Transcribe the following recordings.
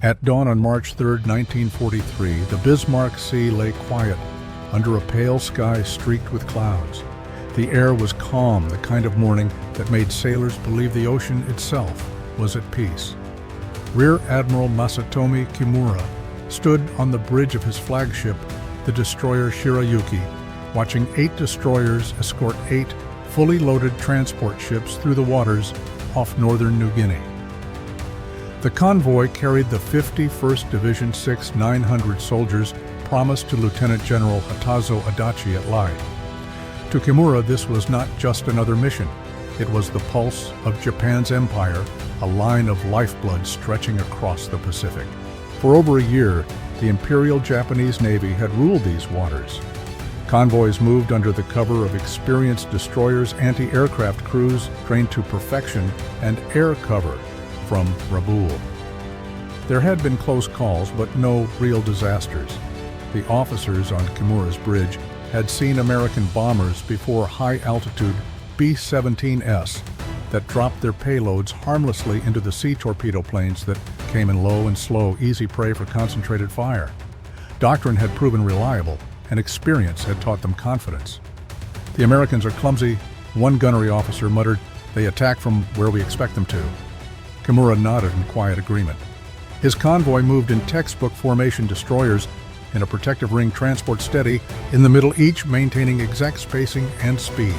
At dawn on March 3, 1943, the Bismarck Sea lay quiet under a pale sky streaked with clouds. The air was calm, the kind of morning that made sailors believe the ocean itself was at peace. Rear Admiral Masatomi Kimura stood on the bridge of his flagship, the destroyer Shirayuki, watching 8 destroyers escort 8 fully loaded transport ships through the waters off northern New Guinea. The convoy carried the 51st Division 6 900 soldiers promised to Lieutenant General Hatazo Adachi at Lai. To Kimura, this was not just another mission. It was the pulse of Japan's empire, a line of lifeblood stretching across the Pacific. For over a year, the Imperial Japanese Navy had ruled these waters. Convoys moved under the cover of experienced destroyers, anti-aircraft crews trained to perfection, and air cover from Rabaul. There had been close calls, but no real disasters. The officers on Kimura's bridge had seen American bombers before high-altitude B-17s that dropped their payloads harmlessly into the sea torpedo planes that came in low and slow, easy prey for concentrated fire. Doctrine had proven reliable, and experience had taught them confidence. "The Americans are clumsy," one gunnery officer muttered. "They attack from where we expect them to." Kimura nodded in quiet agreement. His convoy moved in textbook formation, destroyers in a protective ring, transport steady in the middle, each maintaining exact spacing and speed.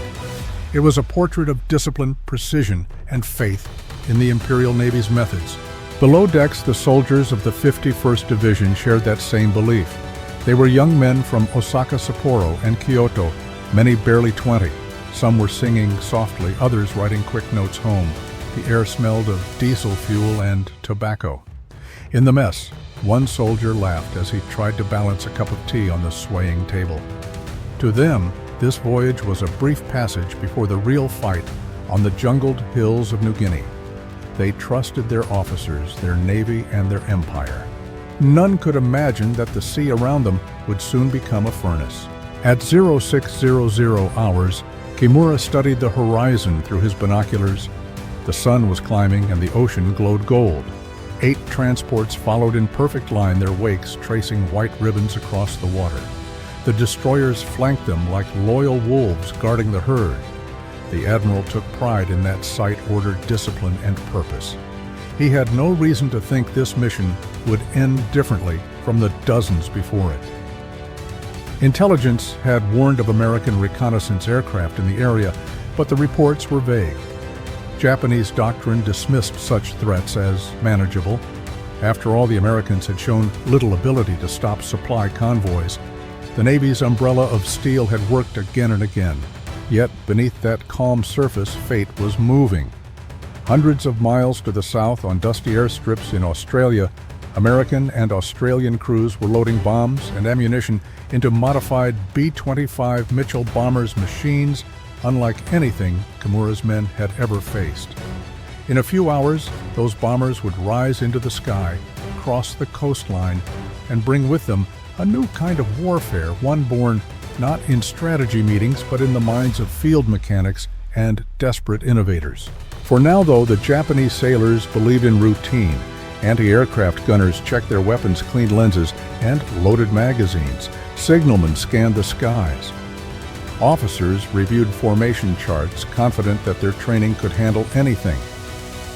It was a portrait of discipline, precision, and faith in the Imperial Navy's methods. Below decks, the soldiers of the 51st Division shared that same belief. They were young men from Osaka, Sapporo, and Kyoto, many barely 20. Some were singing softly, others writing quick notes home. The air smelled of diesel fuel and tobacco. In the mess, one soldier laughed as he tried to balance a cup of tea on the swaying table. To them, this voyage was a brief passage before the real fight on the jungled hills of New Guinea. They trusted their officers, their navy, and their empire. None could imagine that the sea around them would soon become a furnace. At 0600 hours, Kimura studied the horizon through his binoculars. The sun was climbing and the ocean glowed gold. 8 transports followed in perfect line, their wakes tracing white ribbons across the water. The destroyers flanked them like loyal wolves guarding the herd. The admiral took pride in that sight-ordered discipline and purpose. He had no reason to think this mission would end differently from the dozens before it. Intelligence had warned of American reconnaissance aircraft in the area, but the reports were vague. Japanese doctrine dismissed such threats as manageable. After all, the Americans had shown little ability to stop supply convoys. The Navy's umbrella of steel had worked again and again. Yet, beneath that calm surface, fate was moving. Hundreds of miles to the south, on dusty airstrips in Australia, American and Australian crews were loading bombs and ammunition into modified B-25 Mitchell bombers, machines unlike anything Kimura's men had ever faced. In a few hours, those bombers would rise into the sky, cross the coastline, and bring with them a new kind of warfare, one born not in strategy meetings, but in the minds of field mechanics and desperate innovators. For now, though, the Japanese sailors believed in routine. Anti-aircraft gunners checked their weapons, cleaned lenses, and loaded magazines. Signalmen scanned the skies. Officers reviewed formation charts, confident that their training could handle anything.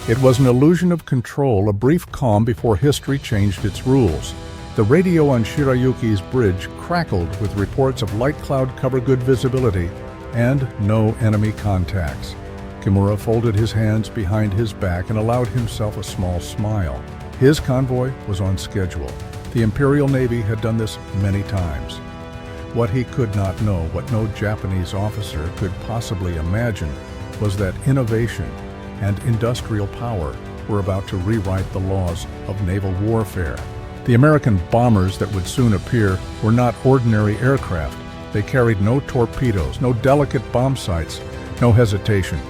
It was an illusion of control, a brief calm before history changed its rules. The radio on Shirayuki's bridge crackled with reports of light cloud cover, good visibility, and no enemy contacts. Kimura folded his hands behind his back and allowed himself a small smile. His convoy was on schedule. The Imperial Navy had done this many times. What he could not know, what no Japanese officer could possibly imagine, was that innovation and industrial power were about to rewrite the laws of naval warfare. The American bombers that would soon appear were not ordinary aircraft. They carried no torpedoes, no delicate bomb sights, no hesitation.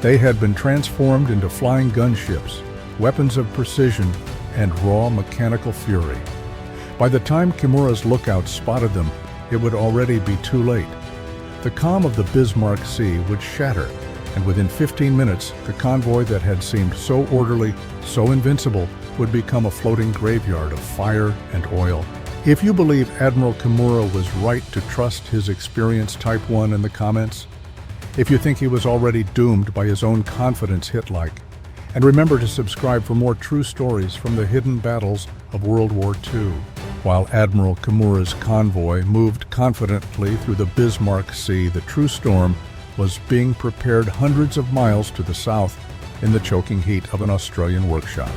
They had been transformed into flying gunships, weapons of precision and raw mechanical fury. By the time Kimura's lookouts spotted them, it would already be too late. The calm of the Bismarck Sea would shatter, and within 15 minutes, the convoy that had seemed so orderly, so invincible, would become a floating graveyard of fire and oil. If you believe Admiral Kimura was right to trust his experienced Type 1 in the comments, if you think he was already doomed by his own confidence hit like, and remember to subscribe for more true stories from the hidden battles of World War II. While Admiral Kimura's convoy moved confidently through the Bismarck Sea, the true storm was being prepared hundreds of miles to the south in the choking heat of an Australian workshop.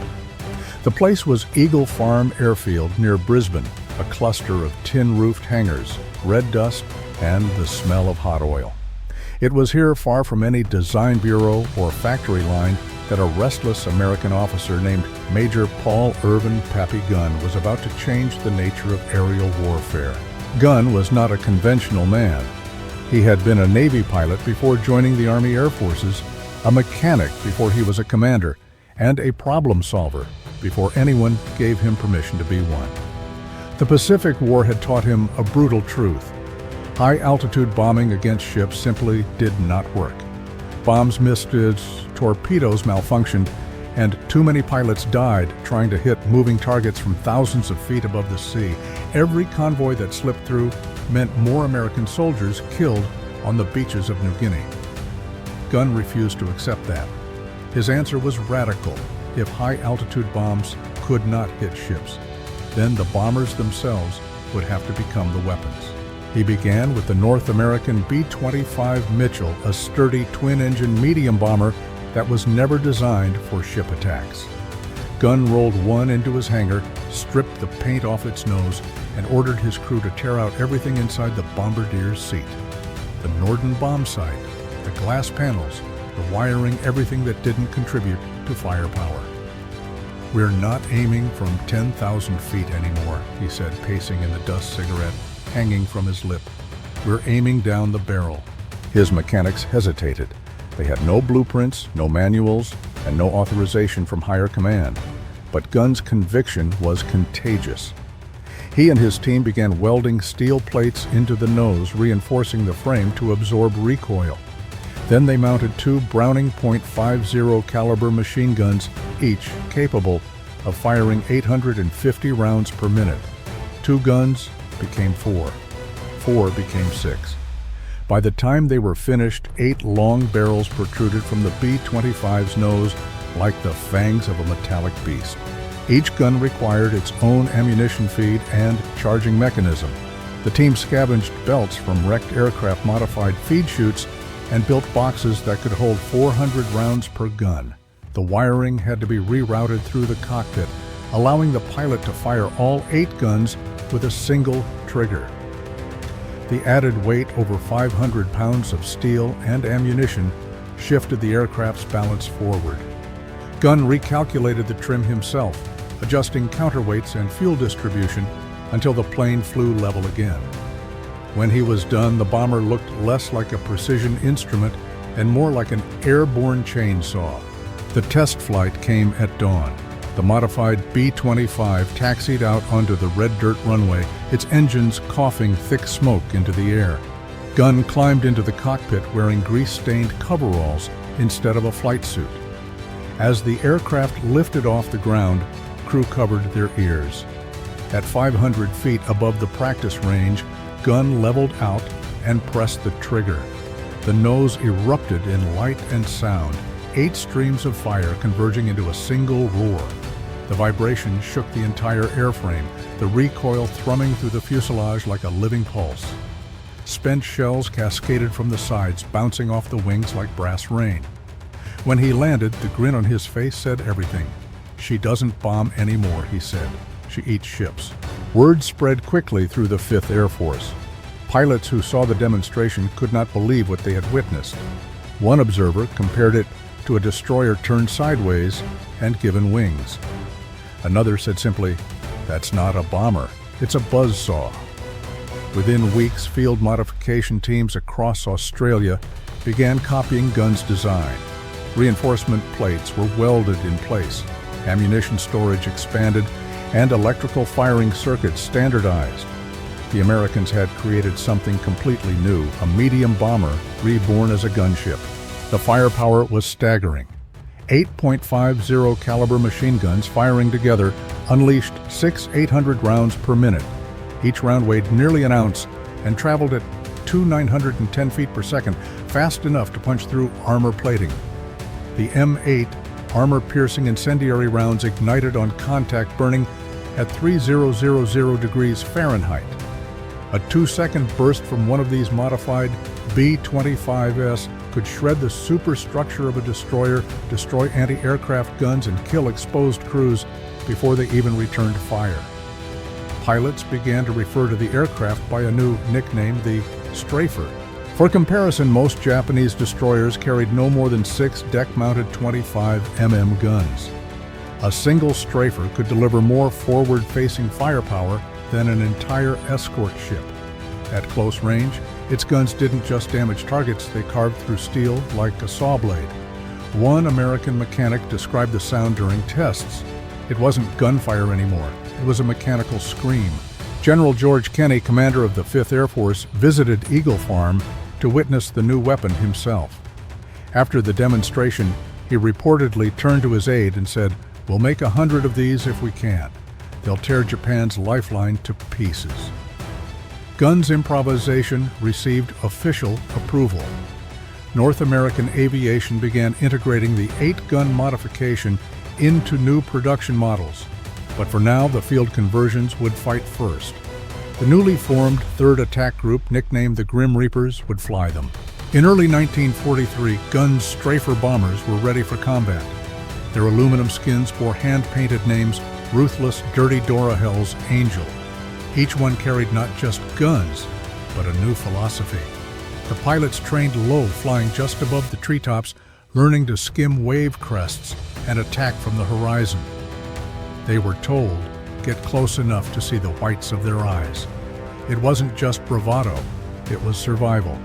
The place was Eagle Farm Airfield near Brisbane, a cluster of tin-roofed hangars, red dust, and the smell of hot oil. It was here, far from any design bureau or factory line, that a restless American officer named Major Paul Irvin Pappy Gunn was about to change the nature of aerial warfare. Gunn was not a conventional man. He had been a Navy pilot before joining the Army Air Forces, a mechanic before he was a commander, and a problem solver before anyone gave him permission to be one. The Pacific War had taught him a brutal truth. High-altitude bombing against ships simply did not work. Bombs missed as torpedoes malfunctioned, and too many pilots died trying to hit moving targets from thousands of feet above the sea. Every convoy that slipped through meant more American soldiers killed on the beaches of New Guinea. Gunn refused to accept that. His answer was radical. If high-altitude bombs could not hit ships, then the bombers themselves would have to become the weapons. He began with the North American B-25 Mitchell, a sturdy twin-engine medium bomber that was never designed for ship attacks. Gunn rolled one into his hangar, stripped the paint off its nose, and ordered his crew to tear out everything inside the bombardier's seat. The Norden bomb sight, the glass panels, the wiring, everything that didn't contribute to firepower. "We're not aiming from 10,000 feet anymore," he said, pacing in the dust cigarette hanging from his lip. "We're aiming down the barrel." His mechanics hesitated. They had no blueprints, no manuals, and no authorization from higher command. But Gunn's conviction was contagious. He and his team began welding steel plates into the nose, reinforcing the frame to absorb recoil. Then they mounted two Browning .50 caliber machine guns, each capable of firing 850 rounds per minute. 2 guns became 4. 4 became 6. By the time they were finished, 8 long barrels protruded from the B-25's nose like the fangs of a metallic beast. Each gun required its own ammunition feed and charging mechanism. The team scavenged belts from wrecked aircraft, modified feed chutes, and built boxes that could hold 400 rounds per gun. The wiring had to be rerouted through the cockpit, allowing the pilot to fire all 8 guns with a single trigger. The added weight, over 500 pounds of steel and ammunition, shifted the aircraft's balance forward. Gunn recalculated the trim himself, adjusting counterweights and fuel distribution until the plane flew level again. When he was done, the bomber looked less like a precision instrument and more like an airborne chainsaw. The test flight came at dawn. The modified B-25 taxied out onto the red dirt runway, its engines coughing thick smoke into the air. Gunn climbed into the cockpit wearing grease-stained coveralls instead of a flight suit. As the aircraft lifted off the ground, crew covered their ears. At 500 feet above the practice range, Gunn leveled out and pressed the trigger. The nose erupted in light and sound, 8 streams of fire converging into a single roar. The vibration shook the entire airframe, the recoil thrumming through the fuselage like a living pulse. Spent shells cascaded from the sides, bouncing off the wings like brass rain. When he landed, the grin on his face said everything. "She doesn't bomb anymore," he said. "She eats ships." Word spread quickly through the 5th Air Force. Pilots who saw the demonstration could not believe what they had witnessed. One observer compared it to a destroyer turned sideways and given wings. Another said simply, "That's not a bomber, it's a buzzsaw." Within weeks, field modification teams across Australia began copying Gunn's design. Reinforcement plates were welded in place, ammunition storage expanded, and electrical firing circuits standardized. The Americans had created something completely new, a medium bomber reborn as a gunship. The firepower was staggering. 8.50 caliber machine guns firing together unleashed 6 800 rounds per minute. Each round weighed nearly an ounce and traveled at 910 feet per second, fast enough to punch through armor plating. The M8 armor-piercing incendiary rounds ignited on contact, burning at 3000 degrees Fahrenheit. A 2-second burst from one of these modified B-25s could shred the superstructure of a destroyer, destroy anti-aircraft guns, and kill exposed crews before they even returned fire. Pilots began to refer to the aircraft by a new nickname, the Strafer. For comparison, most Japanese destroyers carried no more than 6 deck-mounted 25 mm guns. A single Strafer could deliver more forward-facing firepower than an entire escort ship. At close range, its guns didn't just damage targets, they carved through steel like a saw blade. One American mechanic described the sound during tests. It wasn't gunfire anymore, it was a mechanical scream. General George Kenney, commander of the 5th Air Force, visited Eagle Farm to witness the new weapon himself. After the demonstration, he reportedly turned to his aide and said, "We'll make 100 of these if we can. They'll tear Japan's lifeline to pieces." Guns improvisation received official approval. North American Aviation began integrating the 8-gun modification into new production models. But for now, the field conversions would fight first. The newly formed 3rd Attack Group, nicknamed the Grim Reapers, would fly them. In early 1943, Gunn's Strafer bombers were ready for combat. Their aluminum skins bore hand-painted names, Ruthless, Dirty Dora, Hell's Angel. Each one carried not just guns, but a new philosophy. The pilots trained low, flying just above the treetops, learning to skim wave crests and attack from the horizon. They were told, get close enough to see the whites of their eyes. It wasn't just bravado, it was survival.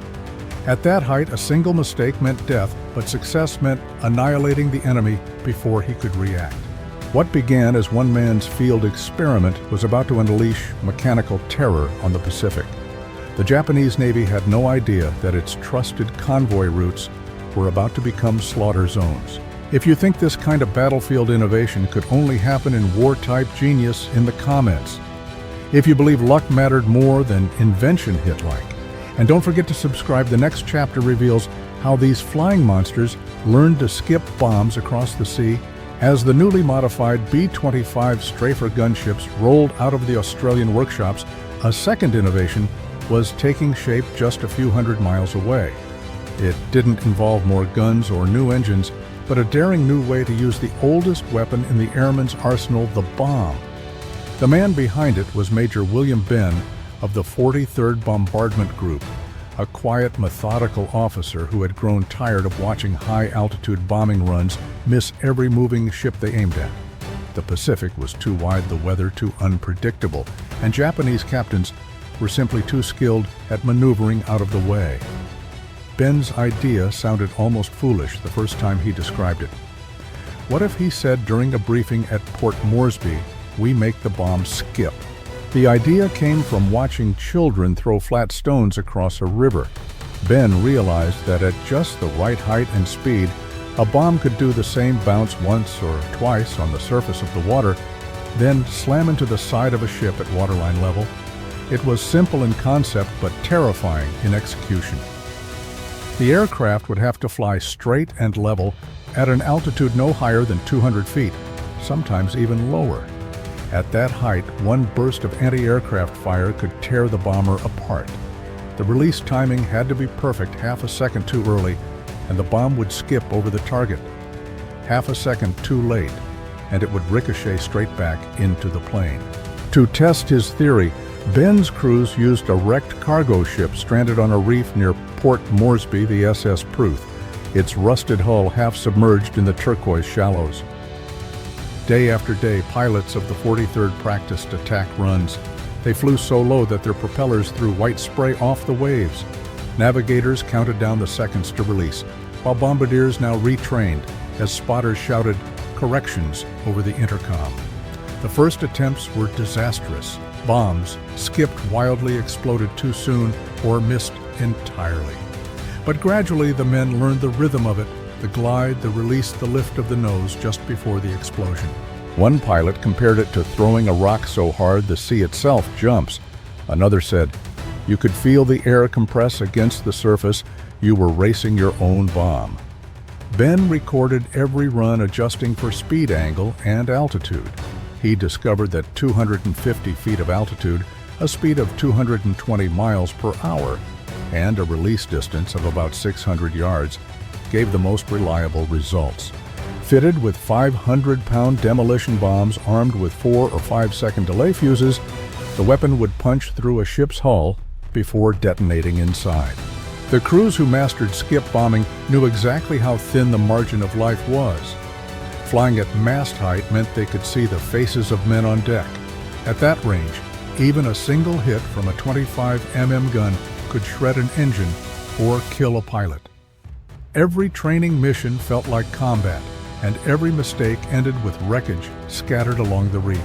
At that height, a single mistake meant death, but success meant annihilating the enemy before he could react. What began as one man's field experiment was about to unleash mechanical terror on the Pacific. The Japanese Navy had no idea that its trusted convoy routes were about to become slaughter zones. If you think this kind of battlefield innovation could only happen in war-type genius, in the comments. If you believe luck mattered more than invention hit like. And don't forget to subscribe. The next chapter reveals how these flying monsters learned to skip bombs across the sea. As the newly modified B-25 Strafer gunships rolled out of the Australian workshops, a second innovation was taking shape just a few hundred miles away. It didn't involve more guns or new engines, but a daring new way to use the oldest weapon in the airman's arsenal, the bomb. The man behind it was Major William Benn of the 43rd Bombardment Group, a quiet, methodical officer who had grown tired of watching high-altitude bombing runs miss every moving ship they aimed at. The Pacific was too wide, the weather too unpredictable, and Japanese captains were simply too skilled at maneuvering out of the way. Benn's idea sounded almost foolish the first time he described it. What if he said during a briefing at Port Moresby, "We make the bomb skip"? The idea came from watching children throw flat stones across a river. Ben realized that at just the right height and speed, a bomb could do the same bounce once or twice on the surface of the water, then slam into the side of a ship at waterline level. It was simple in concept, but terrifying in execution. The aircraft would have to fly straight and level at an altitude no higher than 200 feet, sometimes even lower. At that height, one burst of anti-aircraft fire could tear the bomber apart. The release timing had to be perfect, half a second too early, and the bomb would skip over the target. Half a second too late, and it would ricochet straight back into the plane. To test his theory, Benn's crews used a wrecked cargo ship stranded on a reef near Port Moresby, the SS Pruth, its rusted hull half submerged in the turquoise shallows. Day after day, pilots of the 43rd practiced attack runs. They flew so low that their propellers threw white spray off the waves. Navigators counted down the seconds to release, while bombardiers now retrained as spotters shouted corrections over the intercom. The first attempts were disastrous. Bombs skipped wildly, exploded too soon, or missed entirely. But gradually the men learned the rhythm of it. the glide, the release, the lift of the nose just before the explosion. One pilot compared it to throwing a rock so hard the sea itself jumps. Another said, "You could feel the air compress against the surface. You were racing your own bomb." Ben recorded every run, adjusting for speed angle and altitude. He discovered that 250 feet of altitude, a speed of 220 miles per hour, and a release distance of about 600 yards gave the most reliable results. Fitted with 500-pound demolition bombs armed with 4 or 5-second delay fuses, the weapon would punch through a ship's hull before detonating inside. The crews who mastered skip bombing knew exactly how thin the margin of life was. Flying at mast height meant they could see the faces of men on deck. At that range, even a single hit from a 25mm gun could shred an engine or kill a pilot. Every training mission felt like combat, and every mistake ended with wreckage scattered along the reef.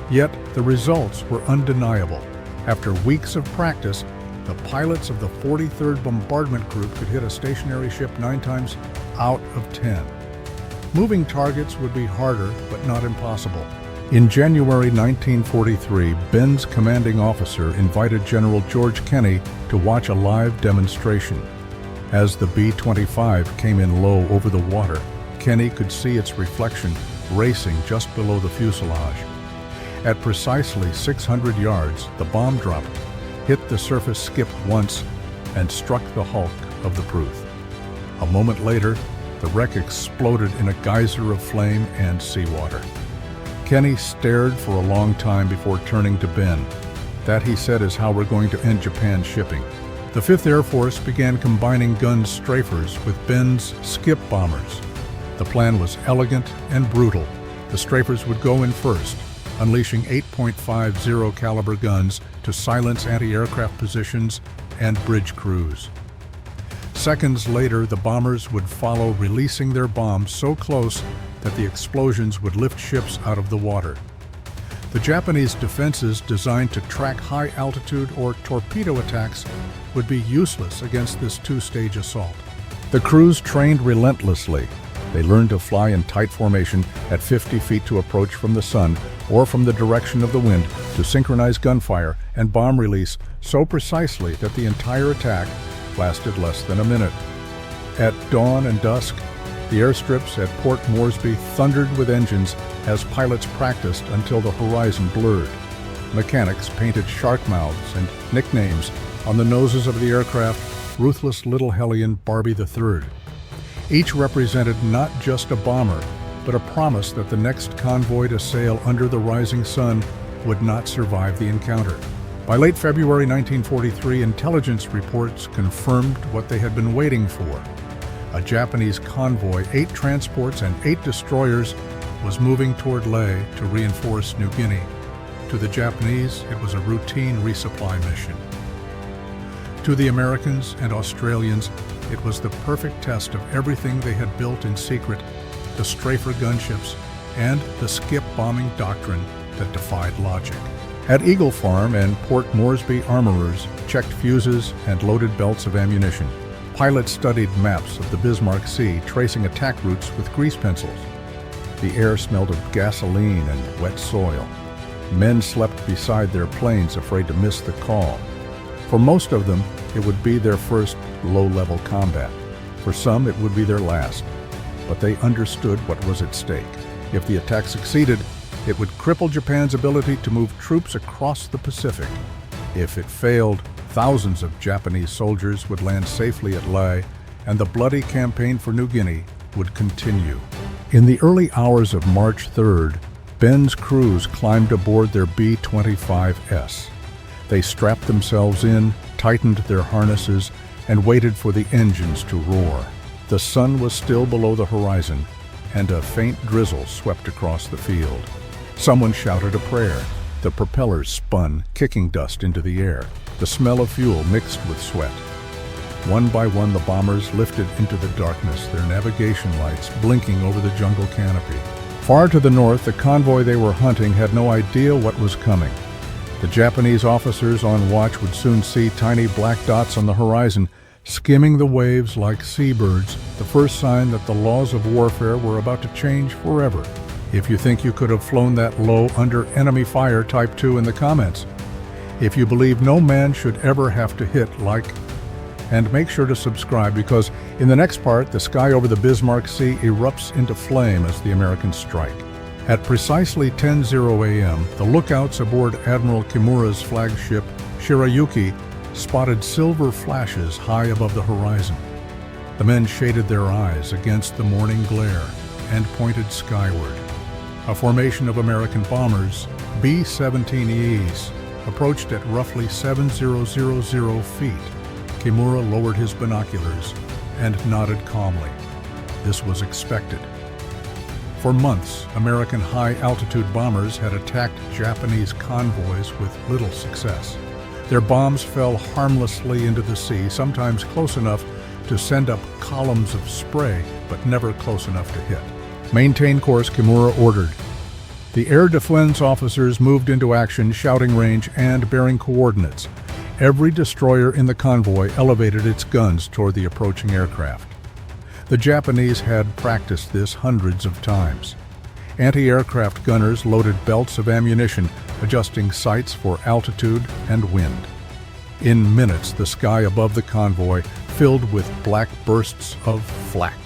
Yet the results were undeniable. After weeks of practice, the pilots of the 43rd Bombardment Group could hit a stationary ship 9 times out of 10. Moving targets would be harder, but not impossible. In January 1943, Ben's commanding officer invited General George Kenney to watch a live demonstration. As the B-25 came in low over the water, Kenney could see its reflection racing just below the fuselage. At precisely 600 yards, the bomb dropped, hit the surface skip once, and struck the hulk of the Pruth. A moment later, the wreck exploded in a geyser of flame and seawater. Kenney stared for a long time before turning to Ben. "That," he said, "is how we're going to end Japan's shipping." The 5th Air Force began combining gun strafers with Ben's skip bombers. The plan was elegant and brutal. The strafers would go in first, unleashing 8.50 caliber guns to silence anti-aircraft positions and bridge crews. Seconds later, the bombers would follow, releasing their bombs so close that the explosions would lift ships out of the water. The Japanese defenses, designed to track high altitude or torpedo attacks, would be useless against this 2-stage assault. The crews trained relentlessly. They learned to fly in tight formation at 50 feet to approach from the sun or from the direction of the wind, to synchronize gunfire and bomb release so precisely that the entire attack lasted less than a minute. At dawn and dusk, the airstrips at Port Moresby thundered with engines as pilots practiced until the horizon blurred. Mechanics painted shark mouths and nicknames on the noses of the aircraft, Ruthless Little Hellion Barbie III. Each represented not just a bomber, but a promise that the next convoy to sail under the rising sun would not survive the encounter. By late February 1943, intelligence reports confirmed what they had been waiting for. A Japanese convoy, 8 transports and 8 destroyers, was moving toward Lae to reinforce New Guinea. To the Japanese, it was a routine resupply mission. To the Americans and Australians, it was the perfect test of everything they had built in secret, the strafer gunships and the skip bombing doctrine that defied logic. At Eagle Farm and Port Moresby, armorers checked fuses and loaded belts of ammunition. Pilots studied maps of the Bismarck Sea, tracing attack routes with grease pencils. The air smelled of gasoline and wet soil. Men slept beside their planes, afraid to miss the call. For most of them, it would be their first low-level combat. For some, it would be their last. But they understood what was at stake. If the attack succeeded, it would cripple Japan's ability to move troops across the Pacific. If it failed, thousands of Japanese soldiers would land safely at Lae, and the bloody campaign for New Guinea would continue. In the early hours of March 3rd, Ben's crews climbed aboard their B-25S. They strapped themselves in, tightened their harnesses, and waited for the engines to roar. The sun was still below the horizon, and a faint drizzle swept across the field. Someone shouted a prayer. The propellers spun, kicking dust into the air. The smell of fuel mixed with sweat. One by one, the bombers lifted into the darkness, their navigation lights blinking over the jungle canopy. Far to the north, the convoy they were hunting had no idea what was coming. The Japanese officers on watch would soon see tiny black dots on the horizon, skimming the waves like seabirds, the first sign that the laws of warfare were about to change forever. If you think you could have flown that low under enemy fire, type 2 in the comments. If you believe no man should ever have to hit like, and make sure to subscribe, because in the next part, the sky over the Bismarck Sea erupts into flame as the Americans strike. At precisely 10:00 a.m., the lookouts aboard Admiral Kimura's flagship Shirayuki spotted silver flashes high above the horizon. The men shaded their eyes against the morning glare and pointed skyward. A formation of American bombers, B-17Es, approached at roughly 7,000 feet. Kimura lowered his binoculars and nodded calmly. This was expected. For months, American high-altitude bombers had attacked Japanese convoys with little success. Their bombs fell harmlessly into the sea, sometimes close enough to send up columns of spray, but never close enough to hit. Maintain course, Kimura ordered. The air defense officers moved into action, shouting range and bearing coordinates. Every destroyer in the convoy elevated its guns toward the approaching aircraft. The Japanese had practiced this hundreds of times. Anti-aircraft gunners loaded belts of ammunition, adjusting sights for altitude and wind. In minutes, the sky above the convoy filled with black bursts of flak.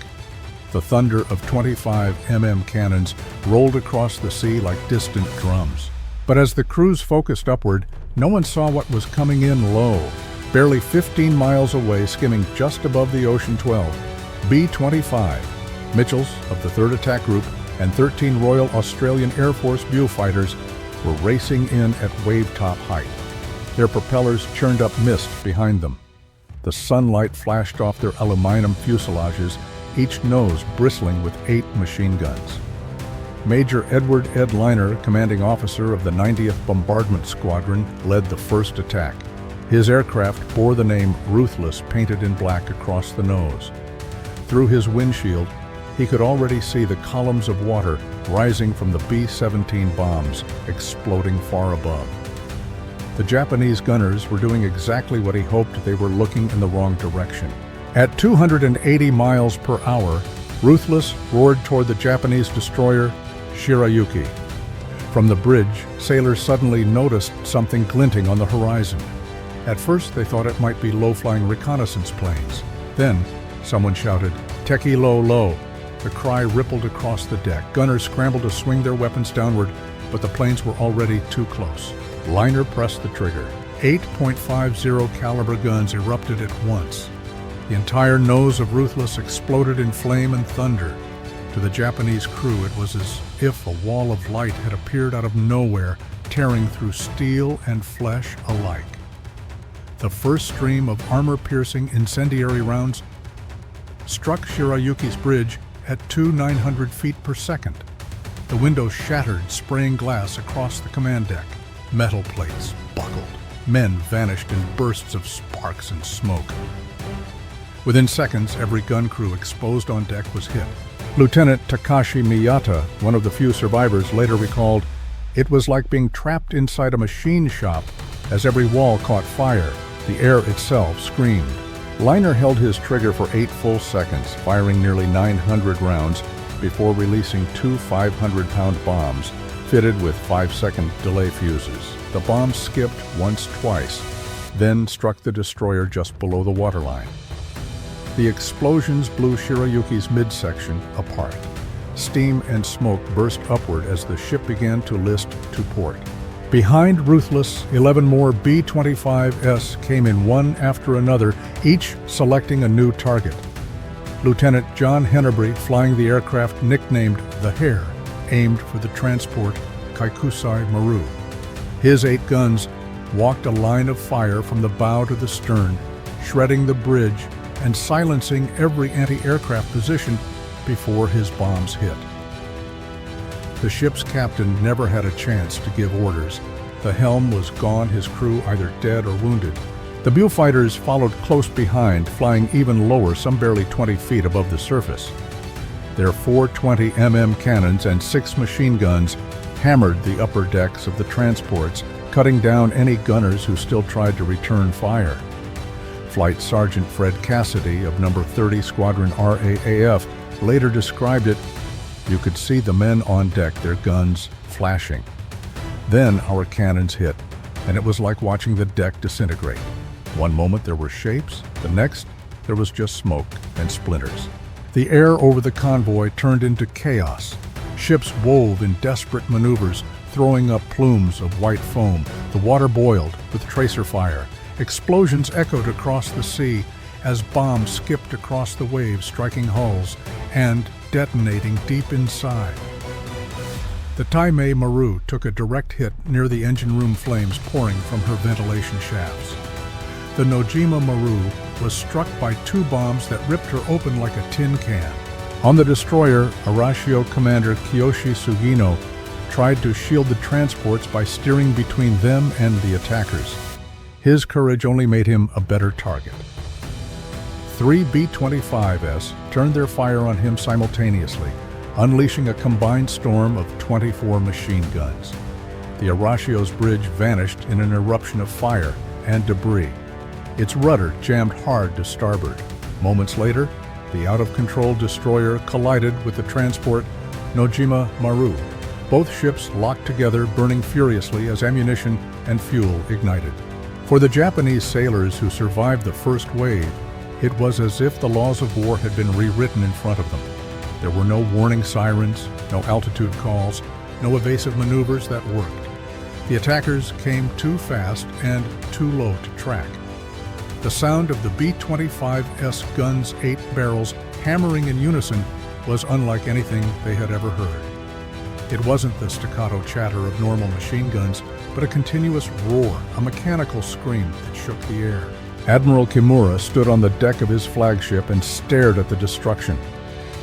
The thunder of 25 mm cannons rolled across the sea like distant drums. But as the crews focused upward, no one saw what was coming in low. Barely 15 miles away, skimming just above the Ocean 12, B-25, Mitchells of the 3rd Attack Group and 13 Royal Australian Air Force Viewfighters were racing in at wave-top height. Their propellers churned up mist behind them. The sunlight flashed off their aluminum fuselages, each nose bristling with 8 machine guns. Major Edward Ed Liner, commanding officer of the 90th Bombardment Squadron, led the first attack. His aircraft bore the name Ruthless painted in black across the nose. Through his windshield, he could already see the columns of water rising from the B-17 bombs, exploding far above. The Japanese gunners were doing exactly what he hoped. They were looking in the wrong direction. At 280 miles per hour, Ruthless roared toward the Japanese destroyer Shirayuki. From the bridge, sailors suddenly noticed something glinting on the horizon. At first, they thought it might be low-flying reconnaissance planes. Then, someone shouted, "Teki low, low." The cry rippled across the deck. Gunners scrambled to swing their weapons downward, but the planes were already too close. Liner pressed the trigger. 8.50 caliber guns erupted at once. The entire nose of Ruthless exploded in flame and thunder. To the Japanese crew, it was as if a wall of light had appeared out of nowhere, tearing through steel and flesh alike. The first stream of armor-piercing incendiary rounds struck Shirayuki's bridge at 2,900 feet per second. The window shattered, spraying glass across the command deck. Metal plates buckled. Men vanished in bursts of sparks and smoke. Within seconds, every gun crew exposed on deck was hit. Lieutenant Takashi Miyata, one of the few survivors, later recalled, "It was like being trapped inside a machine shop. As every wall caught fire, the air itself screamed." Liner held his trigger for 8 full seconds, firing nearly 900 rounds before releasing 2 500-pound bombs fitted with 5-second delay fuses. The bombs skipped once, twice, then struck the destroyer just below the waterline. The explosions blew Shirayuki's midsection apart. Steam and smoke burst upward as the ship began to list to port. Behind Ruthless, 11 more B-25s came in one after another, each selecting a new target. Lieutenant John Hennebrey, flying the aircraft nicknamed the Hare, aimed for the transport Kaikusai Maru. His 8 guns walked a line of fire from the bow to the stern, shredding the bridge and silencing every anti-aircraft position before his bombs hit. The ship's captain never had a chance to give orders. The helm was gone, his crew either dead or wounded. The Viewfighters followed close behind, flying even lower, some barely 20 feet above the surface. Their 420 mm cannons and 6 machine guns hammered the upper decks of the transports, cutting down any gunners who still tried to return fire. Flight Sergeant Fred Cassidy of No. 30 Squadron RAAF later described it. You could see the men on deck, their guns flashing. Then our cannons hit, and it was like watching the deck disintegrate. One moment there were shapes, the next there was just smoke and splinters. The air over the convoy turned into chaos. Ships wove in desperate maneuvers, throwing up plumes of white foam. The water boiled with tracer fire. Explosions echoed across the sea as bombs skipped across the waves, striking hulls and detonating deep inside. The Taimei Maru took a direct hit near the engine room, flames pouring from her ventilation shafts. The Nojima Maru was struck by two bombs that ripped her open like a tin can. On the destroyer, Arashio Commander Kiyoshi Sugino tried to shield the transports by steering between them and the attackers. His courage only made him a better target. 3 B-25s turned their fire on him simultaneously, unleashing a combined storm of 24 machine guns. The Arashio's bridge vanished in an eruption of fire and debris. Its rudder jammed hard to starboard. Moments later, the out-of-control destroyer collided with the transport Nojima Maru. Both ships locked together, burning furiously as ammunition and fuel ignited. For the Japanese sailors who survived the first wave, it was as if the laws of war had been rewritten in front of them. There were no warning sirens, no altitude calls, no evasive maneuvers that worked. The attackers came too fast and too low to track. The sound of the B-25's guns' 8 barrels hammering in unison was unlike anything they had ever heard. It wasn't the staccato chatter of normal machine guns, but a continuous roar, a mechanical scream that shook the air. Admiral Kimura stood on the deck of his flagship and stared at the destruction.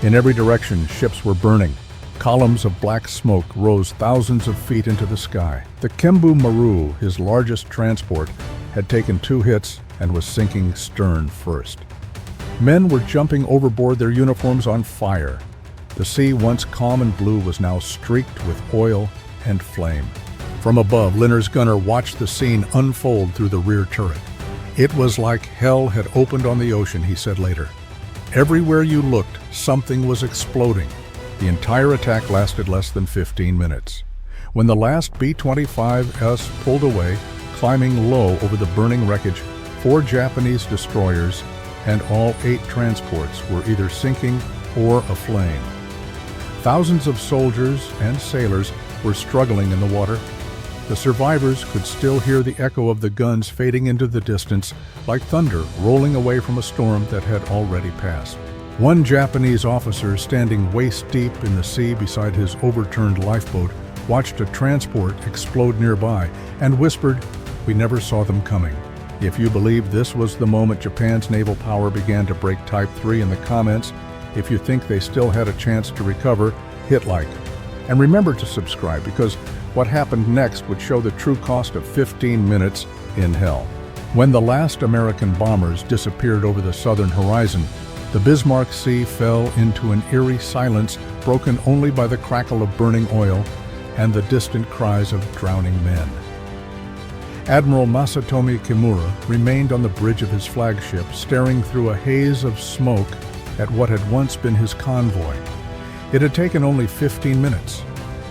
In every direction, ships were burning. Columns of black smoke rose thousands of feet into the sky. The Kembu Maru, his largest transport, had taken 2 hits and was sinking stern first. Men were jumping overboard, their uniforms on fire. The sea, once calm and blue, was now streaked with oil and flame. From above, Linner's gunner watched the scene unfold through the rear turret. It was like hell had opened on the ocean, he said later. Everywhere you looked, something was exploding. The entire attack lasted less than 15 minutes. When the last B-25s pulled away, climbing low over the burning wreckage, 4 Japanese destroyers and all 8 transports were either sinking or aflame. Thousands of soldiers and sailors were struggling in the water. The survivors could still hear the echo of the guns fading into the distance, like thunder rolling away from a storm that had already passed. One Japanese officer, standing waist-deep in the sea beside his overturned lifeboat, watched a transport explode nearby and whispered, "We never saw them coming." If you believe this was the moment Japan's naval power began to break Type 3 in the comments, if you think they still had a chance to recover, hit like. And remember to subscribe, because what happened next would show the true cost of 15 minutes in hell. When the last American bombers disappeared over the southern horizon, the Bismarck Sea fell into an eerie silence broken only by the crackle of burning oil and the distant cries of drowning men. Admiral Masatomi Kimura remained on the bridge of his flagship, staring through a haze of smoke at what had once been his convoy. It had taken only 15 minutes.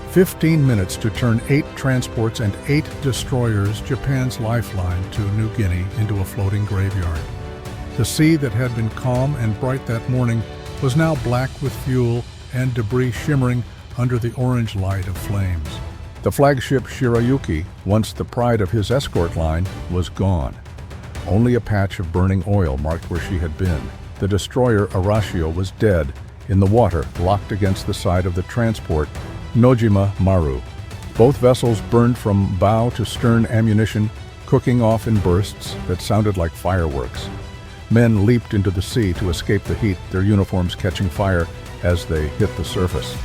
15 minutes to turn 8 transports and 8 destroyers, Japan's lifeline to New Guinea, into a floating graveyard. The sea that had been calm and bright that morning was now black with fuel and debris shimmering under the orange light of flames. The flagship Shirayuki, once the pride of his escort line, was gone. Only a patch of burning oil marked where she had been. The destroyer Arashio was dead, in the water, locked against the side of the transport Nojima Maru. Both vessels burned from bow to stern, ammunition cooking off in bursts that sounded like fireworks. Men leaped into the sea to escape the heat, their uniforms catching fire as they hit the surface.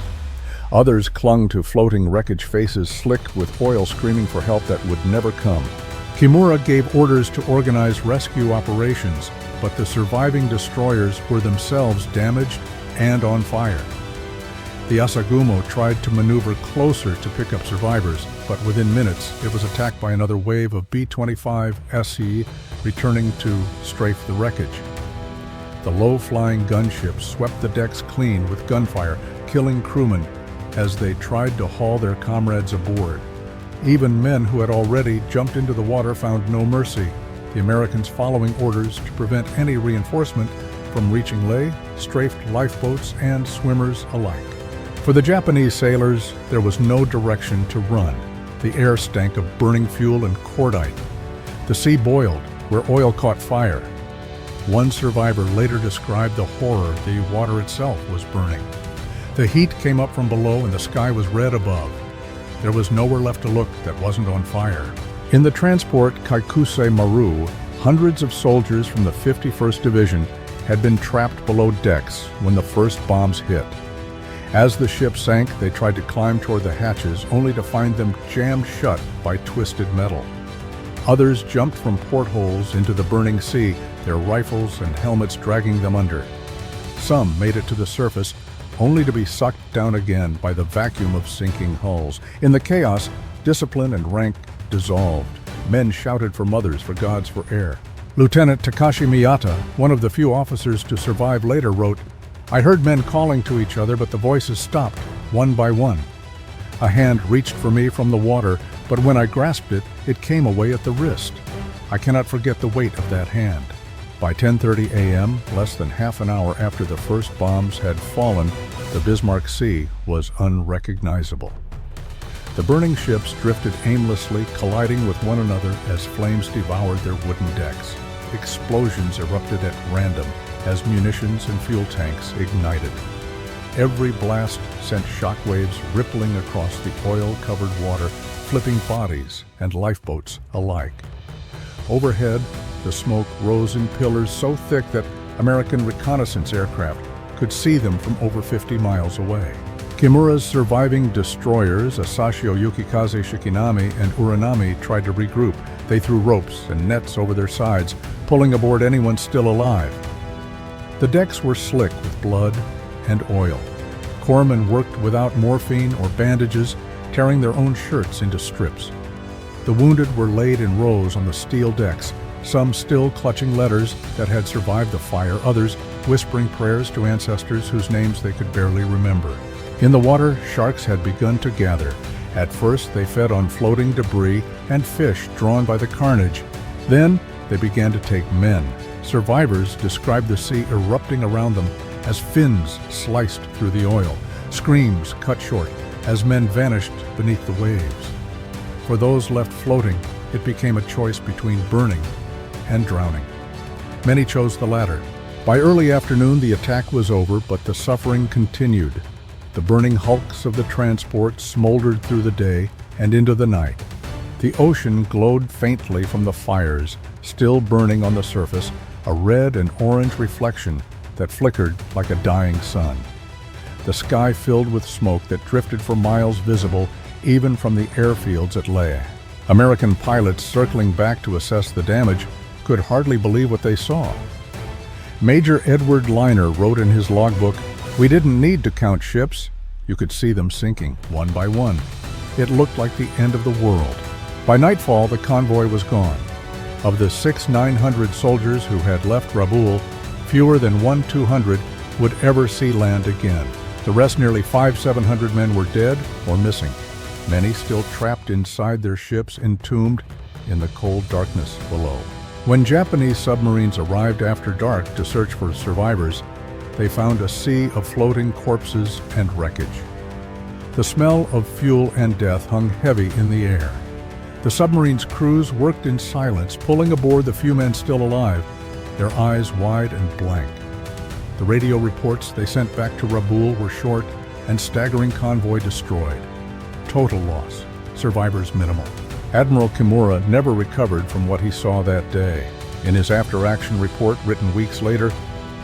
Others clung to floating wreckage, faces slick with oil, screaming for help that would never come. Kimura gave orders to organize rescue operations, but the surviving destroyers were themselves damaged and on fire. The Asagumo tried to maneuver closer to pick up survivors, but within minutes it was attacked by another wave of B-25 SE returning to strafe the wreckage. The low-flying gunships swept the decks clean with gunfire, killing crewmen as they tried to haul their comrades aboard. Even men who had already jumped into the water found no mercy, the Americans following orders to prevent any reinforcement from reaching Leh, strafed lifeboats and swimmers alike. For the Japanese sailors, there was no direction to run. The air stank of burning fuel and cordite. The sea boiled where oil caught fire. One survivor later described the horror the water itself was burning. The heat came up from below and the sky was red above. There was nowhere left to look that wasn't on fire. In the transport Kaikusei Maru, hundreds of soldiers from the 51st Division had been trapped below decks when the first bombs hit. As the ship sank, they tried to climb toward the hatches, only to find them jammed shut by twisted metal. Others jumped from portholes into the burning sea, their rifles and helmets dragging them under. Some made it to the surface, only to be sucked down again by the vacuum of sinking hulls. In the chaos, discipline and rank dissolved. Men shouted for mothers, for gods, for air. Lieutenant Takashi Miyata, one of the few officers to survive later, wrote, "I heard men calling to each other, but the voices stopped, one by one. A hand reached for me from the water, but when I grasped it, it came away at the wrist. I cannot forget the weight of that hand." By 10:30 a.m., less than half an hour after the first bombs had fallen, the Bismarck Sea was unrecognizable. The burning ships drifted aimlessly, colliding with one another as flames devoured their wooden decks. Explosions erupted at random as munitions and fuel tanks ignited. Every blast sent shockwaves rippling across the oil-covered water, flipping bodies and lifeboats alike. Overhead, the smoke rose in pillars so thick that American reconnaissance aircraft could see them from over 50 miles away. Kimura's surviving destroyers, Asashio Yukikaze Shikinami and Uranami, tried to regroup. They threw ropes and nets over their sides, pulling aboard anyone still alive. The decks were slick with blood and oil. Corpsmen worked without morphine or bandages, tearing their own shirts into strips. The wounded were laid in rows on the steel decks, some still clutching letters that had survived the fire, others whispering prayers to ancestors whose names they could barely remember. In the water, sharks had begun to gather. At first, they fed on floating debris and fish drawn by the carnage. Then, they began to take men. Survivors described the sea erupting around them as fins sliced through the oil. Screams cut short as men vanished beneath the waves. For those left floating, it became a choice between burning and drowning. Many chose the latter. By early afternoon, the attack was over, but the suffering continued. The burning hulks of the transport smoldered through the day and into the night. The ocean glowed faintly from the fires, still burning on the surface, a red and orange reflection that flickered like a dying sun. The sky filled with smoke that drifted for miles, visible even from the airfields at Leh. American pilots circling back to assess the damage could hardly believe what they saw. Major Edward Liner wrote in his logbook, "We didn't need to count ships. You could see them sinking, one by one. It looked like the end of the world." By nightfall, the convoy was gone. Of the 6,900 soldiers who had left Rabaul, fewer than 1,200 would ever see land again. The rest, nearly 5,700 men, were dead or missing, many still trapped inside their ships, entombed in the cold darkness below. When Japanese submarines arrived after dark to search for survivors, they found a sea of floating corpses and wreckage. The smell of fuel and death hung heavy in the air. The submarine's crews worked in silence, pulling aboard the few men still alive, their eyes wide and blank. The radio reports they sent back to Rabaul were short and staggering convoy destroyed. Total loss, survivors minimal. Admiral Kimura never recovered from what he saw that day. In his after-action report written weeks later,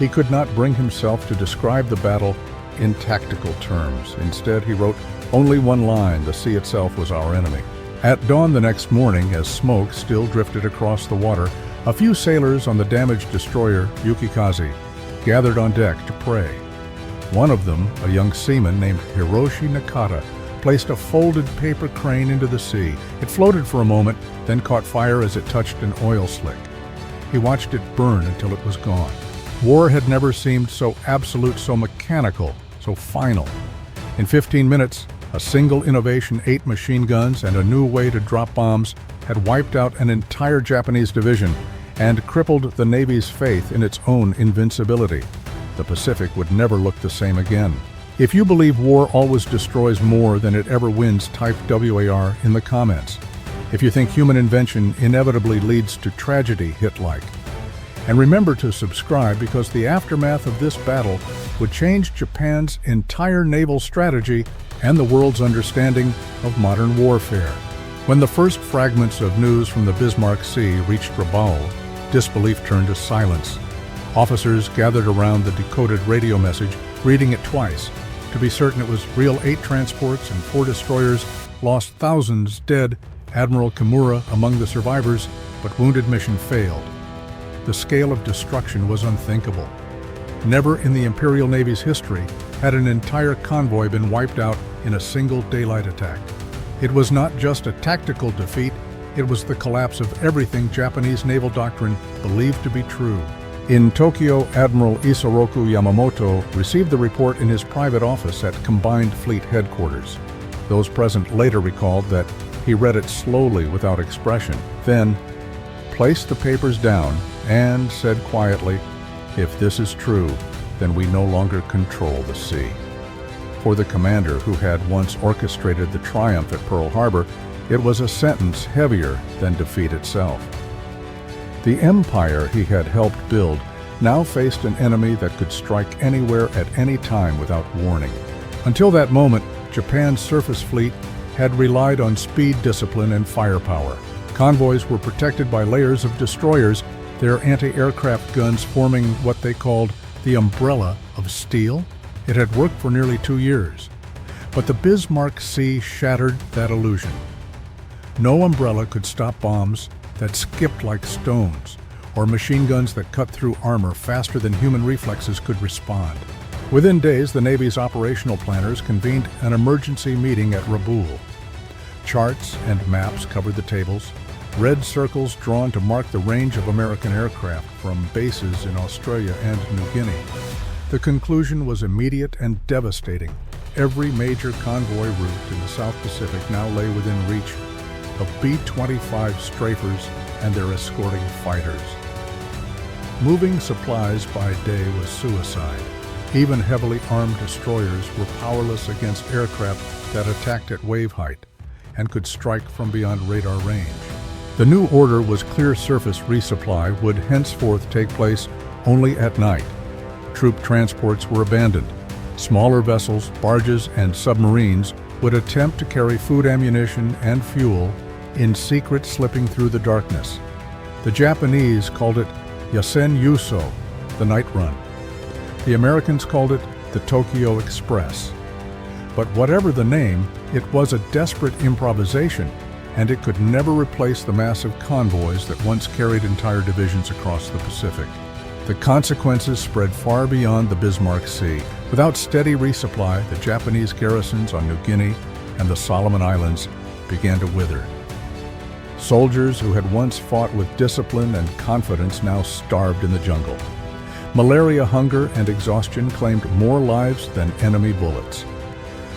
he could not bring himself to describe the battle in tactical terms. Instead, he wrote only one line: "The sea itself was our enemy." At dawn the next morning, as smoke still drifted across the water, a few sailors on the damaged destroyer Yukikaze gathered on deck to pray. One of them, a young seaman named Hiroshi Nakata, placed a folded paper crane into the sea. It floated for a moment, then caught fire as it touched an oil slick. He watched it burn until it was gone. War had never seemed so absolute, so mechanical, so final. In 15 minutes, a single innovation, 8 machine guns, and a new way to drop bombs had wiped out an entire Japanese division and crippled the Navy's faith in its own invincibility. The Pacific would never look the same again. If you believe war always destroys more than it ever wins, type WAR in the comments. If you think human invention inevitably leads to tragedy, hit like. And remember to subscribe, because the aftermath of this battle would change Japan's entire naval strategy and the world's understanding of modern warfare. When the first fragments of news from the Bismarck Sea reached Rabaul, disbelief turned to silence. Officers gathered around the decoded radio message, reading it twice. To be certain it was real. 8 transports and 4 destroyers lost thousands dead, Admiral Kimura among the survivors, but wounded mission failed. The scale of destruction was unthinkable. Never in the Imperial Navy's history had an entire convoy been wiped out in a single daylight attack. It was not just a tactical defeat, it was the collapse of everything Japanese naval doctrine believed to be true. In Tokyo, Admiral Isoroku Yamamoto received the report in his private office at Combined Fleet Headquarters. Those present later recalled that he read it slowly without expression, then placed the papers down and said quietly, "If this is true, then we no longer control the sea." For the commander who had once orchestrated the triumph at Pearl Harbor, it was a sentence heavier than defeat itself. The empire he had helped build now faced an enemy that could strike anywhere at any time without warning. Until that moment, Japan's surface fleet had relied on speed, discipline, and firepower. Convoys were protected by layers of destroyers, their anti-aircraft guns forming what they called the umbrella of steel. It had worked for nearly 2 years. But the Bismarck Sea shattered that illusion. No umbrella could stop bombs that skipped like stones, or machine guns that cut through armor faster than human reflexes could respond. Within days, the Navy's operational planners convened an emergency meeting at Rabaul. Charts and maps covered the tables, red circles drawn to mark the range of American aircraft from bases in Australia and New Guinea. The conclusion was immediate and devastating. Every major convoy route in the South Pacific now lay within reach of B-25 strafers and their escorting fighters. Moving supplies by day was suicide. Even heavily armed destroyers were powerless against aircraft that attacked at wave height and could strike from beyond radar range. The new order was clear surface resupply would henceforth take place only at night. Troop transports were abandoned. Smaller vessels, barges, and submarines would attempt to carry food, ammunition, and fuel in secret, slipping through the darkness. The Japanese called it Yasen Yuso, the night run. The Americans called it the Tokyo Express. But whatever the name, it was a desperate improvisation, and it could never replace the massive convoys that once carried entire divisions across the Pacific. The consequences spread far beyond the Bismarck Sea. Without steady resupply, the Japanese garrisons on New Guinea and the Solomon Islands began to wither. Soldiers who had once fought with discipline and confidence now starved in the jungle. Malaria, hunger, and exhaustion claimed more lives than enemy bullets.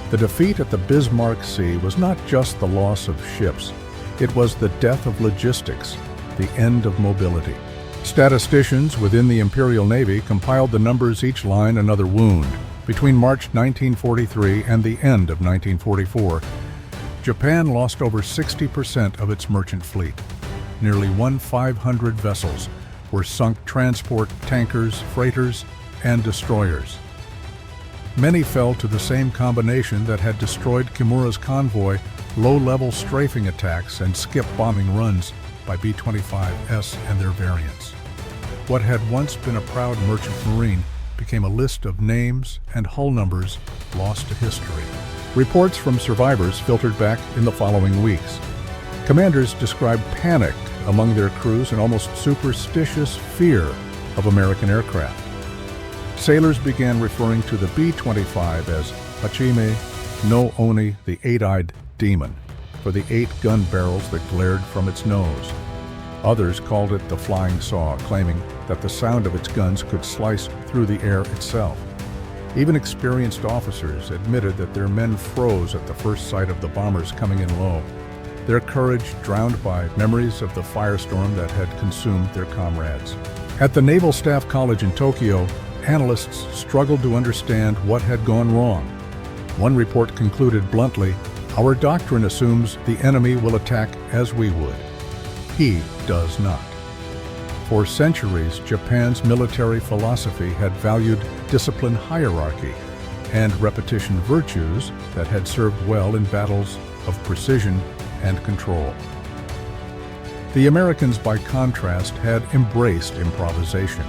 The defeat at the Bismarck Sea was not just the loss of ships. It was the death of logistics, the end of mobility. Statisticians within the Imperial Navy compiled the numbers each line another wound. Between March 1943 and the end of 1944, Japan lost over 60% of its merchant fleet. Nearly 1,500 vessels were sunk, transport, tankers, freighters, and destroyers. Many fell to the same combination that had destroyed Kimura's convoy: low-level strafing attacks and skip bombing runs by B-25s and their variants. What had once been a proud merchant marine became a list of names and hull numbers lost to history. Reports from survivors filtered back in the following weeks. Commanders described panic among their crews and almost superstitious fear of American aircraft. Sailors began referring to the B-25 as Hachime no Oni, the eight-eyed demon, for the 8 gun barrels that glared from its nose. Others called it the flying saw, claiming that the sound of its guns could slice through the air itself. Even experienced officers admitted that their men froze at the first sight of the bombers coming in low, their courage drowned by memories of the firestorm that had consumed their comrades. At the Naval Staff College in Tokyo, analysts struggled to understand what had gone wrong. One report concluded bluntly, "Our doctrine assumes the enemy will attack as we would. He does not." For centuries, Japan's military philosophy had valued discipline hierarchy and repetition virtues that had served well in battles of precision and control. The Americans, by contrast, had embraced improvisation.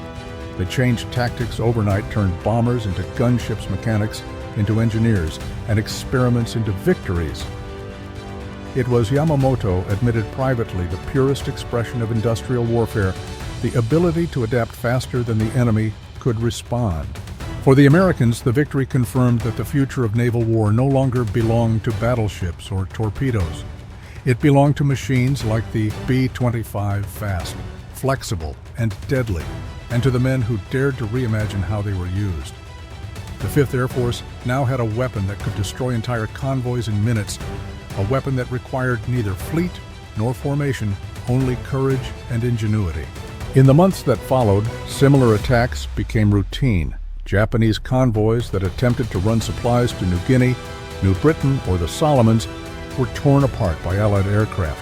They changed tactics overnight, turned bombers into gunships, mechanics into engineers, and experiments into victories. It was, Yamamoto admitted privately, the purest expression of industrial warfare, the ability to adapt faster than the enemy could respond. For the Americans, the victory confirmed that the future of naval war no longer belonged to battleships or torpedoes. It belonged to machines like the B-25, fast, flexible, and deadly, and to the men who dared to reimagine how they were used. The 5th Air Force now had a weapon that could destroy entire convoys in minutes, a weapon that required neither fleet nor formation, only courage and ingenuity. In the months that followed, similar attacks became routine. Japanese convoys that attempted to run supplies to New Guinea, New Britain, or the Solomons were torn apart by Allied aircraft.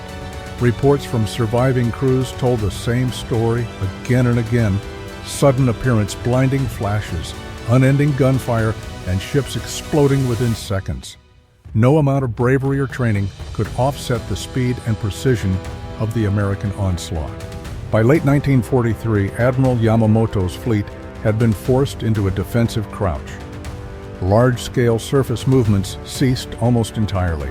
Reports from surviving crews told the same story again and again: sudden appearance, blinding flashes, unending gunfire, and ships exploding within seconds. No amount of bravery or training could offset the speed and precision of the American onslaught. By late 1943, Admiral Yamamoto's fleet had been forced into a defensive crouch. Large-scale surface movements ceased almost entirely.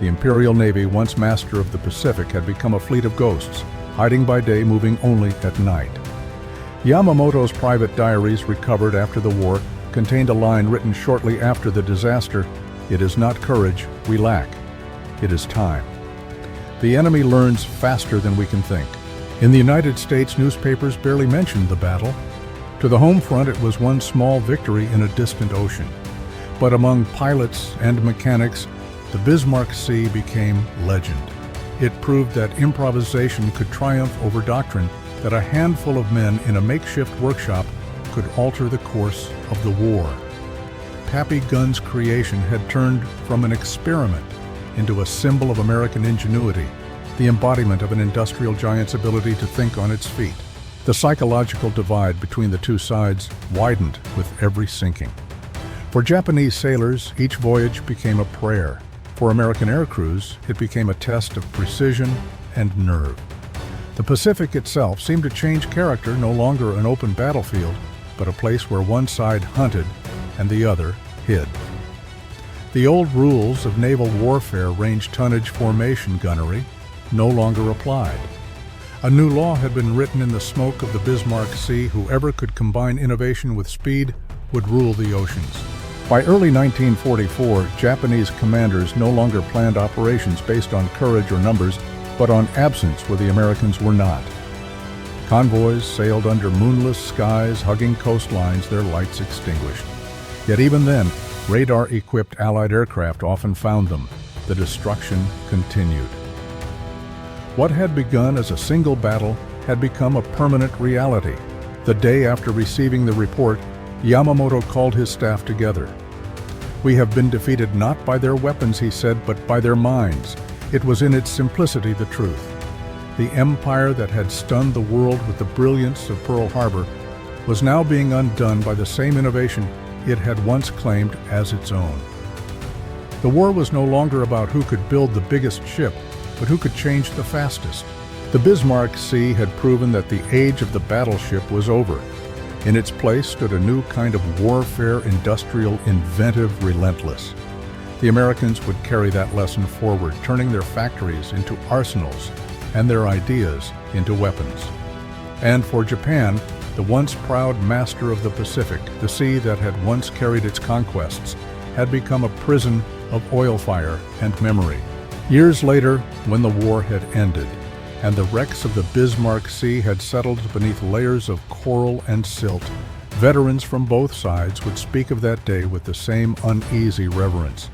The Imperial Navy, once master of the Pacific, had become a fleet of ghosts, hiding by day, moving only at night. Yamamoto's private diaries, recovered after the war, contained a line written shortly after the disaster: "It is not courage we lack, it is time." The enemy learns faster than we can think. In the United States, newspapers barely mentioned the battle. To the home front, it was one small victory in a distant ocean. But among pilots and mechanics, the Bismarck Sea became legend. It proved that improvisation could triumph over doctrine, that a handful of men in a makeshift workshop could alter the course of the war. Pappy Gunn's creation had turned from an experiment into a symbol of American ingenuity, the embodiment of an industrial giant's ability to think on its feet. The psychological divide between the two sides widened with every sinking. For Japanese sailors, each voyage became a prayer. For American air crews, it became a test of precision and nerve. The Pacific itself seemed to change character, no longer an open battlefield, but a place where one side hunted and the other hid. The old rules of naval warfare, range tonnage, formation, gunnery, no longer applied. A new law had been written in the smoke of the Bismarck Sea: whoever could combine innovation with speed would rule the oceans. By early 1944, Japanese commanders no longer planned operations based on courage or numbers, but on absence where the Americans were not. Convoys sailed under moonless skies, hugging coastlines, their lights extinguished. Yet even then, radar-equipped Allied aircraft often found them. The destruction continued. What had begun as a single battle had become a permanent reality. The day after receiving the report, Yamamoto called his staff together. "We have been defeated not by their weapons," he said, "but by their minds." It was in its simplicity the truth. The empire that had stunned the world with the brilliance of Pearl Harbor was now being undone by the same innovation it had once claimed as its own. The war was no longer about who could build the biggest ship, but who could change the fastest. The Bismarck Sea had proven that the age of the battleship was over. In its place stood a new kind of warfare, industrial, inventive, relentless. The Americans would carry that lesson forward, turning their factories into arsenals and their ideas into weapons. And for Japan, The once proud master of the Pacific, the sea that had once carried its conquests, had become a prison of oil fire and memory. Years later, when the war had ended, and the wrecks of the Bismarck Sea had settled beneath layers of coral and silt, veterans from both sides would speak of that day with the same uneasy reverence.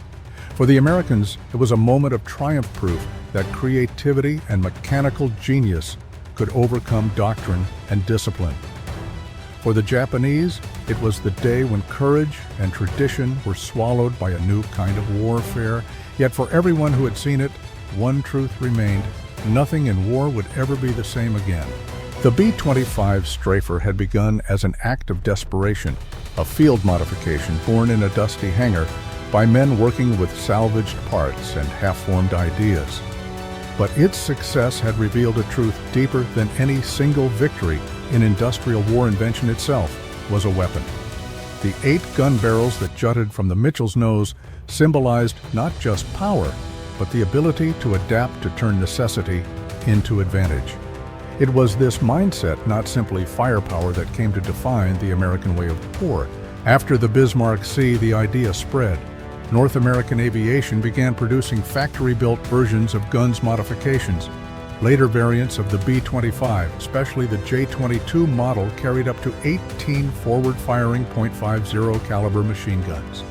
For the Americans, it was a moment of triumph proof that creativity and mechanical genius could overcome doctrine and discipline. For the Japanese, it was the day when courage and tradition were swallowed by a new kind of warfare. Yet for everyone who had seen it, one truth remained: nothing in war would ever be the same again. The B-25 Strafer had begun as an act of desperation, a field modification born in a dusty hangar by men working with salvaged parts and half-formed ideas. But its success had revealed a truth deeper than any single victory in industrial war. Invention itself was a weapon. The 8 gun barrels that jutted from the Mitchell's nose symbolized not just power, but the ability to adapt to turn necessity into advantage. It was this mindset, not simply firepower, that came to define the American way of war. After the Bismarck Sea, the idea spread. North American aviation began producing factory-built versions of guns modifications. Later variants of the B-25, especially the J-22 model, carried up to 18 forward-firing .50 caliber machine guns.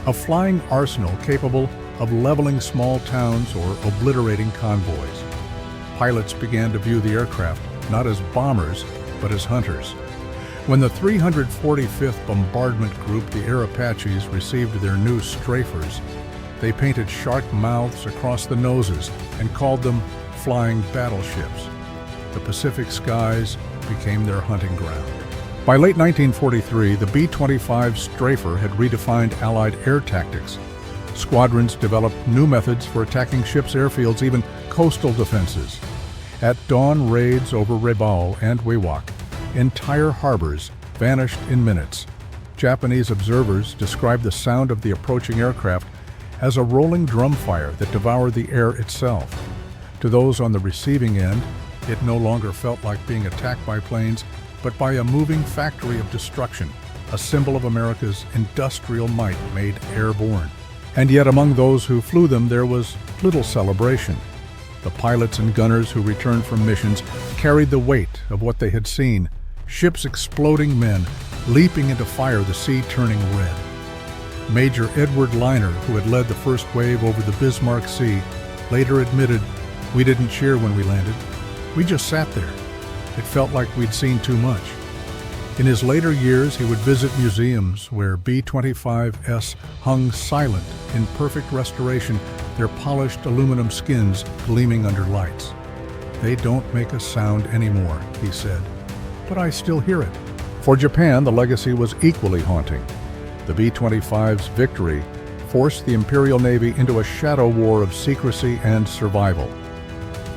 A flying arsenal capable of leveling small towns or obliterating convoys. Pilots began to view the aircraft not as bombers, but as hunters. When the 345th Bombardment Group, the Air Apaches, received their new strafers, they painted shark mouths across the noses and called them flying battleships. The Pacific skies became their hunting ground. By late 1943, the B-25 Strafer had redefined Allied air tactics. Squadrons developed new methods for attacking ships' airfields, even coastal defenses. At dawn raids over Rabaul and Wewak, entire harbors vanished in minutes. Japanese observers described the sound of the approaching aircraft as a rolling drum fire that devoured the air itself. To those on the receiving end, it no longer felt like being attacked by planes, but by a moving factory of destruction, a symbol of America's industrial might made airborne. And yet among those who flew them, there was little celebration. The pilots and gunners who returned from missions carried the weight of what they had seen: ships exploding, men leaping into fire, the sea turning red. Major Edward Liner, who had led the first wave over the Bismarck Sea, later admitted, "We didn't cheer when we landed. We just sat there. It felt like we'd seen too much." In his later years, he would visit museums where B-25s hung silent in perfect restoration, their polished aluminum skins gleaming under lights. "They don't make a sound anymore," he said, "but I still hear it." For Japan, the legacy was equally haunting. The B-25's victory forced the Imperial Navy into a shadow war of secrecy and survival.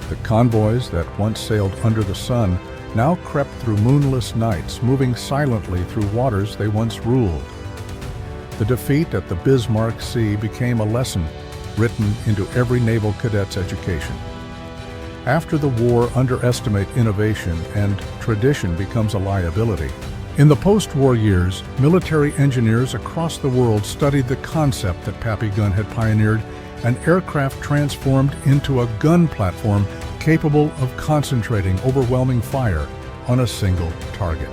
The convoys that once sailed under the sun now crept through moonless nights, moving silently through waters they once ruled. The defeat at the Bismarck Sea became a lesson written into every naval cadet's education. After the war, underestimate innovation, and tradition becomes a liability. In the post-war years, military engineers across the world studied the concept that Pappy Gunn had pioneered: an aircraft transformed into a gun platform capable of concentrating overwhelming fire on a single target.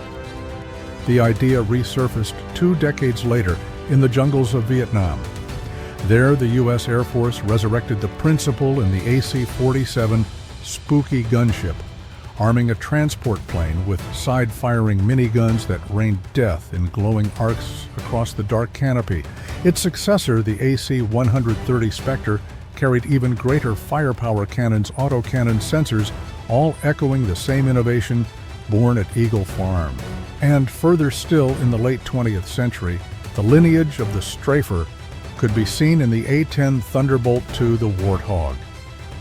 The idea resurfaced 2 decades later in the jungles of Vietnam. There, the U.S. Air Force resurrected the principle in the AC-47 Spooky gunship, arming a transport plane with side-firing miniguns that rained death in glowing arcs across the dark canopy. Its successor, the AC-130 Spectre, carried even greater firepower cannons, autocannon sensors, all echoing the same innovation born at Eagle Farm. And further still, in the late 20th century, the lineage of the Strafer could be seen in the A-10 Thunderbolt II, the Warthog.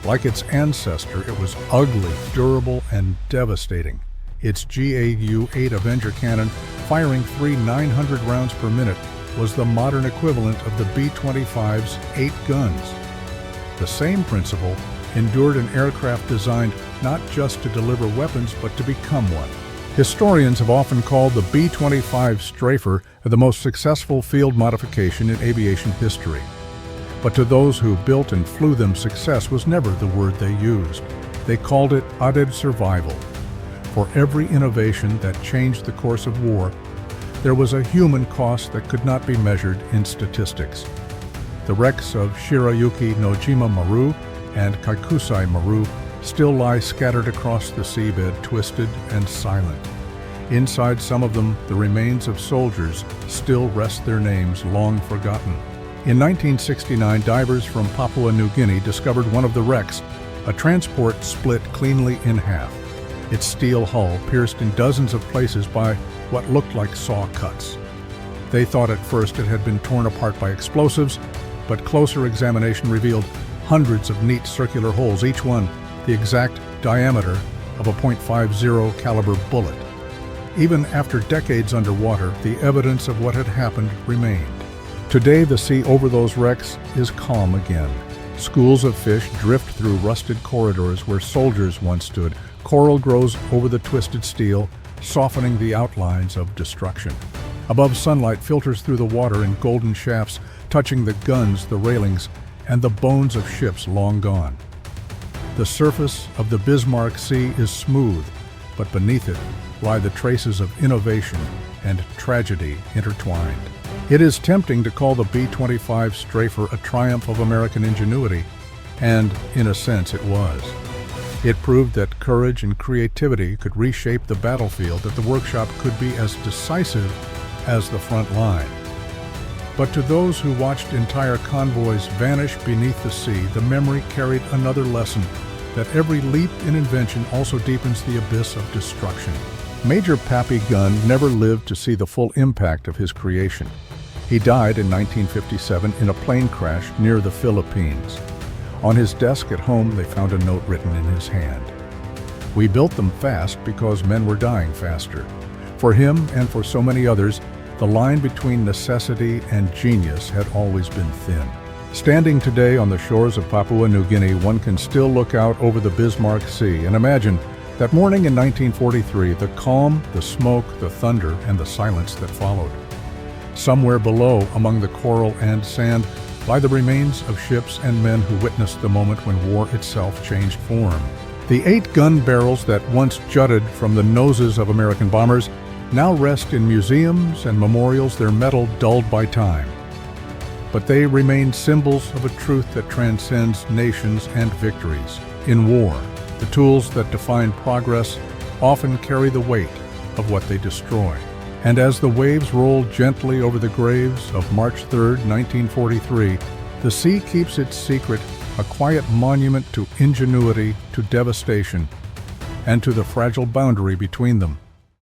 Like its ancestor, it was ugly, durable, and devastating. Its GAU-8 Avenger cannon, firing 3 900 rounds per minute, was the modern equivalent of the B-25's 8 guns. The same principle endured an aircraft designed not just to deliver weapons, but to become one. Historians have often called the B-25 Strafer the most successful field modification in aviation history. But to those who built and flew them, success was never the word they used. They called it added survival. For every innovation that changed the course of war, there was a human cost that could not be measured in statistics. The wrecks of Shirayuki Nojima Maru and Kaikusai Maru still lie scattered across the seabed, twisted and silent. Inside some of them, the remains of soldiers still rest, their names long forgotten. In 1969, divers from Papua New Guinea discovered one of the wrecks, a transport split cleanly in half, its steel hull pierced in dozens of places by what looked like saw cuts. They thought at first it had been torn apart by explosives, but closer examination revealed hundreds of neat circular holes, each one the exact diameter of a .50 caliber bullet. Even after decades underwater, the evidence of what had happened remained. Today, the sea over those wrecks is calm again. Schools of fish drift through rusted corridors where soldiers once stood. Coral grows over the twisted steel, softening the outlines of destruction. Above, sunlight filters through the water in golden shafts, touching the guns, the railings, and the bones of ships long gone. The surface of the Bismarck Sea is smooth, but beneath it lie the traces of innovation and tragedy intertwined. It is tempting to call the B-25 Strafer a triumph of American ingenuity, and in a sense it was. It proved that courage and creativity could reshape the battlefield, that the workshop could be as decisive as the front line. But to those who watched entire convoys vanish beneath the sea, the memory carried another lesson, that every leap in invention also deepens the abyss of destruction. Major Pappy Gunn never lived to see the full impact of his creation. He died in 1957 in a plane crash near the Philippines. On his desk at home, they found a note written in his hand. "We built them fast because men were dying faster." For him and for so many others, the line between necessity and genius had always been thin. Standing today on the shores of Papua New Guinea, one can still look out over the Bismarck Sea and imagine that morning in 1943, the calm, the smoke, the thunder, and the silence that followed. Somewhere below, among the coral and sand, lie the remains of ships and men who witnessed the moment when war itself changed form. The 8 gun barrels that once jutted from the noses of American bombers now rest in museums and memorials, their metal dulled by time. But they remain symbols of a truth that transcends nations and victories. In war, the tools that define progress often carry the weight of what they destroy. And as the waves roll gently over the graves of March 3, 1943, the sea keeps its secret, a quiet monument to ingenuity, to devastation, and to the fragile boundary between them.